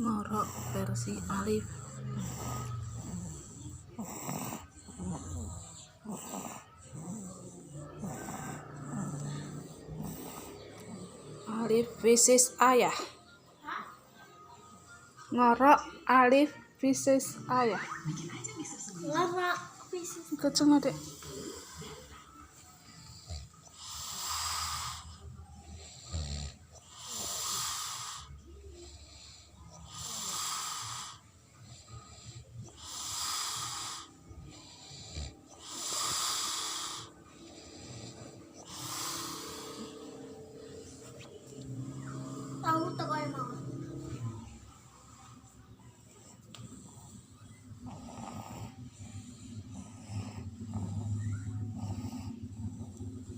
Ngorok versi Alif. Alif versus ayah. Ngorok Alif versus ayah. Ngorok versus. Kenceng adek.